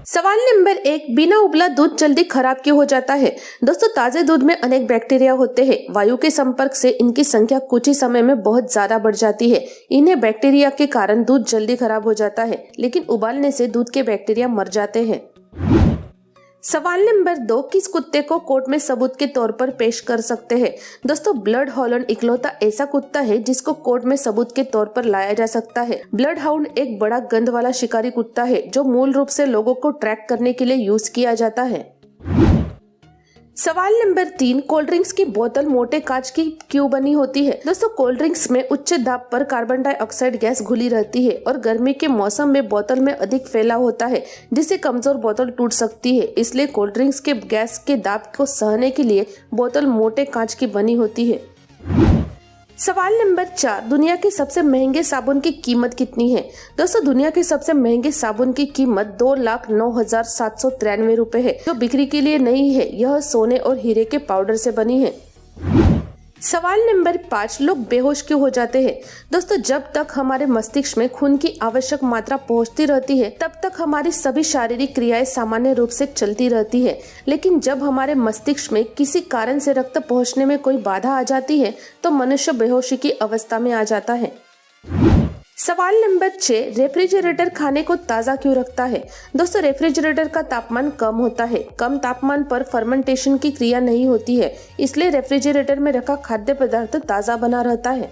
सवाल नंबर 1, बिना उबला दूध जल्दी खराब क्यों हो जाता है। दोस्तों, ताजे दूध में अनेक बैक्टीरिया होते हैं। वायु के संपर्क से इनकी संख्या कुछ ही समय में बहुत ज्यादा बढ़ जाती है। इन्हें बैक्टीरिया के कारण दूध जल्दी खराब हो जाता है, लेकिन उबालने से दूध के बैक्टीरिया मर जाते हैं। सवाल नंबर 2, किस कुत्ते को कोर्ट में सबूत के तौर पर पेश कर सकते हैं। दोस्तों, ब्लड हॉलैंड इकलौता ऐसा कुत्ता है जिसको कोर्ट में सबूत के तौर पर लाया जा सकता है। ब्लड हाउंड एक बड़ा गंध वाला शिकारी कुत्ता है जो मूल रूप से लोगों को ट्रैक करने के लिए यूज किया जाता है। सवाल नंबर 3, कोल्ड ड्रिंक्स की बोतल मोटे कांच की क्यों बनी होती है। दोस्तों, कोल्ड ड्रिंक्स में उच्च दाब पर कार्बन डाइऑक्साइड गैस घुली रहती है और गर्मी के मौसम में बोतल में अधिक फैलाव होता है, जिससे कमजोर बोतल टूट सकती है। इसलिए कोल्ड ड्रिंक्स के गैस के दाब को सहने के लिए बोतल मोटे कांच की बनी होती है। सवाल नंबर 4, दुनिया के सबसे महंगे साबुन की कीमत कितनी है। दोस्तों, दुनिया के सबसे महंगे साबुन की कीमत 2,09,793 रुपए है, जो बिक्री के लिए नहीं है। यह सोने और हीरे के पाउडर से बनी है। सवाल नंबर 5, लोग बेहोश क्यों हो जाते हैं। दोस्तों, जब तक हमारे मस्तिष्क में खून की आवश्यक मात्रा पहुंचती रहती है, तब तक हमारी सभी शारीरिक क्रियाएं सामान्य रूप से चलती रहती है। लेकिन जब हमारे मस्तिष्क में किसी कारण से रक्त पहुंचने में कोई बाधा आ जाती है, तो मनुष्य बेहोशी की अवस्था में आ जाता है। सवाल नंबर 6, रेफ्रिजरेटर खाने को ताज़ा क्यों रखता है। दोस्तों, रेफ्रिजरेटर का तापमान कम होता है। कम तापमान पर फर्मेंटेशन की क्रिया नहीं होती है, इसलिए रेफ्रिजरेटर में रखा खाद्य पदार्थ ताज़ा बना रहता है।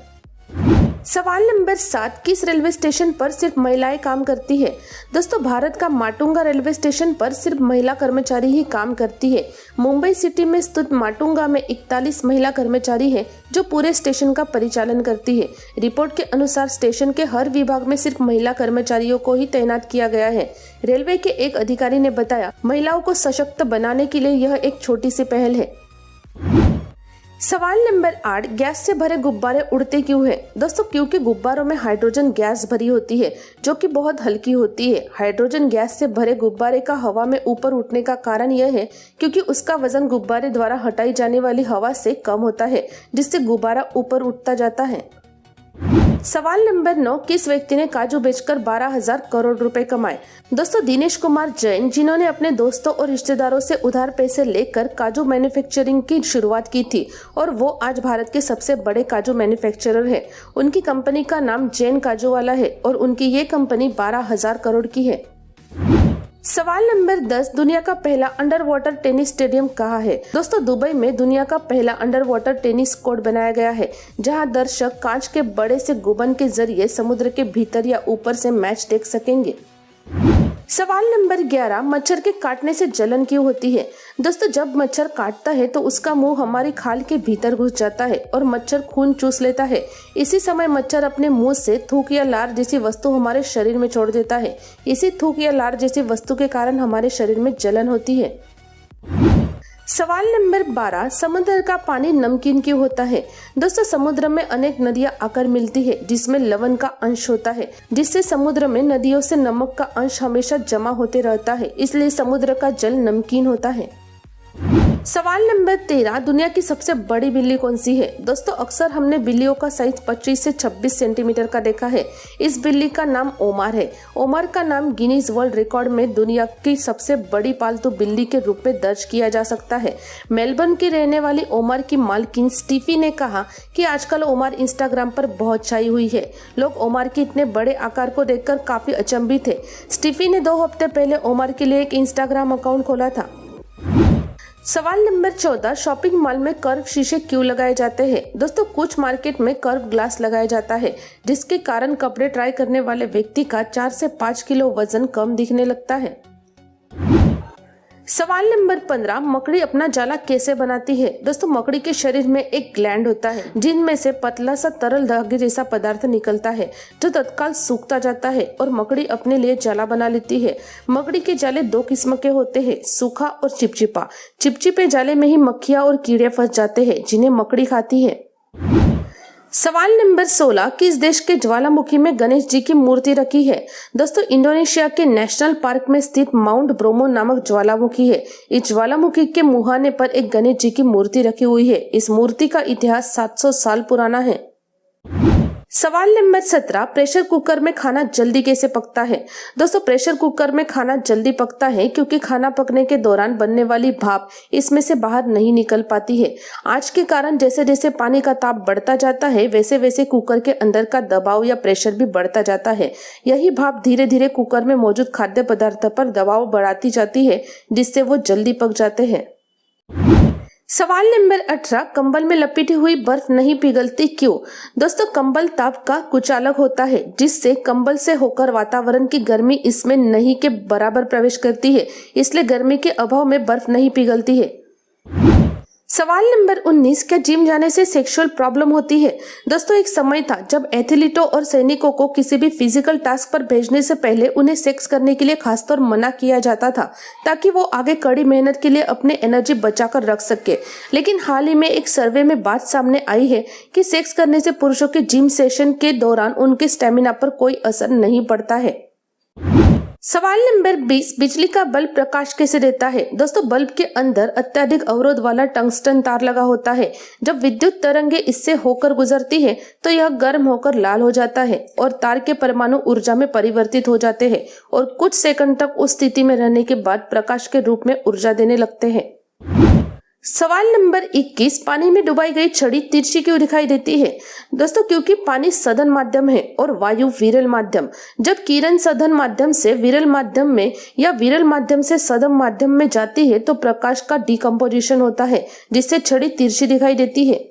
सवाल नंबर 7, किस रेलवे स्टेशन पर सिर्फ महिलाएं काम करती है। दोस्तों, भारत का माटुंगा रेलवे स्टेशन पर सिर्फ महिला कर्मचारी ही काम करती है। मुंबई सिटी में स्थित माटुंगा में 41 महिला कर्मचारी हैं जो पूरे स्टेशन का परिचालन करती है। रिपोर्ट के अनुसार स्टेशन के हर विभाग में सिर्फ महिला कर्मचारियों को ही तैनात किया गया है। रेलवे के एक अधिकारी ने बताया, महिलाओं को सशक्त बनाने के लिए यह एक छोटी सी पहल है। सवाल नंबर 8, गैस से भरे गुब्बारे उड़ते क्यों है। दोस्तों, क्योंकि गुब्बारों में हाइड्रोजन गैस भरी होती है जो कि बहुत हल्की होती है। हाइड्रोजन गैस से भरे गुब्बारे का हवा में ऊपर उठने का कारण यह है क्योंकि उसका वजन गुब्बारे द्वारा हटाई जाने वाली हवा से कम होता है, जिससे गुब्बारा ऊपर उठता जाता है। सवाल नंबर 9, किस व्यक्ति ने काजू बेचकर 12,000 करोड़ रुपए कमाए। दोस्तों, दिनेश कुमार जैन, जिन्होंने अपने दोस्तों और रिश्तेदारों से उधार पैसे लेकर काजू मैन्युफैक्चरिंग की शुरुआत की थी और वो आज भारत के सबसे बड़े काजू मैन्युफैक्चरर है। उनकी कंपनी का नाम जैन काजू वाला है और उनकी ये कंपनी 12,000 करोड़ की है। सवाल नंबर 10, दुनिया का पहला अंडर वाटर टेनिस स्टेडियम कहाँ है। दोस्तों, दुबई में दुनिया का पहला अंडर वाटर टेनिस कोर्ट बनाया गया है, जहां दर्शक कांच के बड़े से गुंबद के जरिए समुद्र के भीतर या ऊपर से मैच देख सकेंगे। सवाल नंबर 11, मच्छर के काटने से जलन क्यों होती है। दोस्तों, जब मच्छर काटता है तो उसका मुंह हमारी खाल के भीतर घुस जाता है और मच्छर खून चूस लेता है। इसी समय मच्छर अपने मुंह से थूक या लार जैसी वस्तु हमारे शरीर में छोड़ देता है। इसी थूक या लार जैसी वस्तु के कारण हमारे शरीर में जलन होती है। सवाल नंबर 12, समुद्र का पानी नमकीन क्यों होता है। दोस्तों, समुद्र में अनेक नदियां आकर मिलती है जिसमें लवण का अंश होता है, जिससे समुद्र में नदियों से नमक का अंश हमेशा जमा होते रहता है, इसलिए समुद्र का जल नमकीन होता है। सवाल नंबर 13, दुनिया की सबसे बड़ी बिल्ली कौन सी है। दोस्तों, अक्सर हमने बिल्लियों का साइज 25 से 26 सेंटीमीटर का देखा है। इस बिल्ली का नाम ओमार है। ओमार का नाम गिनीज वर्ल्ड रिकॉर्ड में दुनिया की सबसे बड़ी पालतू बिल्ली के रूप में दर्ज किया जा सकता है। मेलबर्न की रहने वाली ओमार की मालकिन स्टीफी ने कहा कि आजकल ओमार इंस्टाग्राम पर बहुत छाई हुई है। लोग ओमार के इतने बड़े आकार को देखकर काफी अचंभित थे। स्टीफी ने 2 हफ्ते पहले ओमार के लिए एक इंस्टाग्राम अकाउंट खोला था। सवाल नंबर 14, शॉपिंग मॉल में कर्व शीशे क्यों लगाए जाते हैं। दोस्तों, कुछ मार्केट में कर्व ग्लास लगाया जाता है, जिसके कारण कपड़े ट्राई करने वाले व्यक्ति का 4 से 5 किलो वजन कम दिखने लगता है। सवाल नंबर 15, मकड़ी अपना जाला कैसे बनाती है। दोस्तों, मकड़ी के शरीर में एक ग्लैंड होता है जिनमें से पतला सा तरल धागे जैसा पदार्थ निकलता है जो तत्काल सूखता जाता है और मकड़ी अपने लिए जाला बना लेती है। मकड़ी के जाले 2 किस्म के होते हैं, सूखा और चिपचिपा। चिपचिपे जाले में ही मक्खियां और कीड़े फंस जाते हैं जिन्हें मकड़ी खाती है। सवाल नंबर 16, किस देश के ज्वालामुखी में गणेश जी की मूर्ति रखी है। दोस्तों, इंडोनेशिया के नेशनल पार्क में स्थित माउंट ब्रोमो नामक ज्वालामुखी है। इस ज्वालामुखी के मुहाने पर एक गणेश जी की मूर्ति रखी हुई है। इस मूर्ति का इतिहास 700 साल पुराना है। सवाल नंबर 17, प्रेशर कुकर में खाना जल्दी कैसे पकता है। दोस्तों, प्रेशर कुकर में खाना जल्दी पकता है क्योंकि खाना पकने के दौरान बनने वाली भाप इसमें से बाहर नहीं निकल पाती है। आंच के कारण जैसे जैसे पानी का ताप बढ़ता जाता है वैसे वैसे कुकर के अंदर का दबाव या प्रेशर भी बढ़ता जाता है। यही भाप धीरे धीरे कुकर में मौजूद खाद्य पदार्थ पर दबाव बढ़ाती जाती है जिससे वो जल्दी पक जाते हैं। सवाल नंबर 18, कंबल में लपेटी हुई बर्फ नहीं पिघलती क्यों। दोस्तों, कंबल ताप का कुचालक होता है जिससे कंबल से होकर वातावरण की गर्मी इसमें नहीं के बराबर प्रवेश करती है, इसलिए गर्मी के अभाव में बर्फ नहीं पिघलती है। सवाल नंबर 19, क्या जिम जाने से सेक्सुअल प्रॉब्लम होती है। दोस्तों, एक समय था जब एथलीटों और सैनिकों को किसी भी फिजिकल टास्क पर भेजने से पहले उन्हें सेक्स करने के लिए खासतौर मना किया जाता था ताकि वो आगे कड़ी मेहनत के लिए अपने एनर्जी बचाकर रख सके। लेकिन हाल ही में एक सर्वे में बात सामने आई है कि सेक्स करने से पुरुषों के जिम सेशन के दौरान उनके स्टेमिना पर कोई असर नहीं पड़ता है। सवाल नंबर 20, बिजली का बल्ब प्रकाश कैसे देता है। दोस्तों, बल्ब के अंदर अत्यधिक अवरोध वाला टंगस्टन तार लगा होता है। जब विद्युत तरंगे इससे होकर गुजरती है तो यह गर्म होकर लाल हो जाता है और तार के परमाणु ऊर्जा में परिवर्तित हो जाते हैं और कुछ सेकंड तक उस स्थिति में रहने के बाद प्रकाश के रूप में ऊर्जा देने लगते हैं। सवाल नंबर 21, पानी में डुबाई गई छड़ी तिरछी क्यों दिखाई देती है। दोस्तों, क्योंकि पानी सघन माध्यम है और वायु विरल माध्यम। जब किरण सघन माध्यम से विरल माध्यम में या विरल माध्यम से सघन माध्यम में जाती है तो प्रकाश का डिकम्पोजिशन होता है जिससे छड़ी तिरछी दिखाई देती है।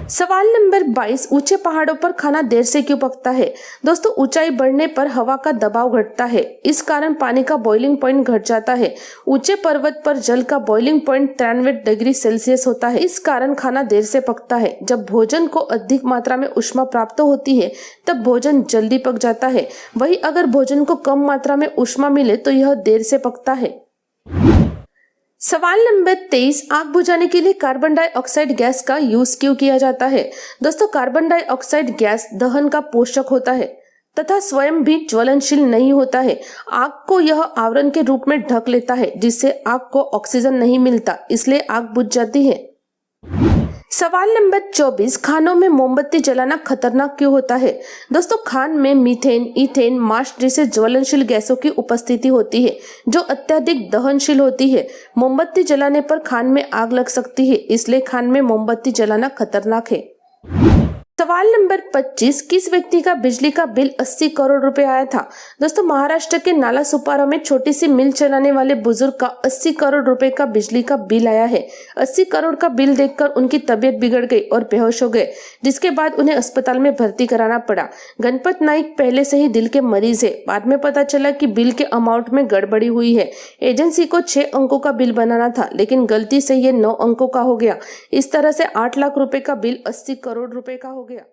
सवाल नंबर 22, ऊंचे पहाड़ों पर खाना देर से क्यों पकता है। दोस्तों, ऊंचाई बढ़ने पर हवा का दबाव घटता है, इस कारण पानी का बॉइलिंग पॉइंट घट जाता है। ऊंचे पर्वत पर जल का बॉइलिंग पॉइंट 93 डिग्री सेल्सियस होता है, इस कारण खाना देर से पकता है। जब भोजन को अधिक मात्रा में ऊष्मा प्राप्त होती है तब भोजन जल्दी पक जाता है। वही अगर भोजन को कम मात्रा में ऊष्मा मिले तो यह देर से पकता है। सवाल नंबर 23, आग बुझाने के लिए कार्बन डाइऑक्साइड गैस का यूज क्यों किया जाता है। दोस्तों, कार्बन डाइऑक्साइड गैस दहन का पोषक होता है तथा स्वयं भी ज्वलनशील नहीं होता है। आग को यह आवरण के रूप में ढक लेता है जिससे आग को ऑक्सीजन नहीं मिलता, इसलिए आग बुझ जाती है। सवाल नंबर 24, खानों में मोमबत्ती जलाना खतरनाक क्यों होता है। दोस्तों, खान में मीथेन, इथेन, मार्श जैसे ज्वलनशील गैसों की उपस्थिति होती है जो अत्यधिक दहनशील होती है। मोमबत्ती जलाने पर खान में आग लग सकती है, इसलिए खान में मोमबत्ती जलाना खतरनाक है। सवाल नंबर 25, किस व्यक्ति का बिजली का बिल 80 करोड़ रुपए आया था। दोस्तों, महाराष्ट्र के नाला सुपारा में छोटी सी मिल चलाने वाले बुजुर्ग का 80 करोड़ रुपए का बिजली का बिल आया है। 80 करोड़ का बिल देखकर उनकी तबीयत बिगड़ गई और बेहोश हो गए, जिसके बाद उन्हें अस्पताल में भर्ती कराना पड़ा। गणपत नाइक पहले से ही दिल के मरीज है। बाद में पता चला कि बिल के अमाउंट में गड़बड़ी हुई है। एजेंसी को 6 अंकों का बिल बनाना था लेकिन गलती से ये 9 अंकों का हो गया। इस तरह से 8 लाख रुपए का बिल 80 करोड़ रुपए का हो गया।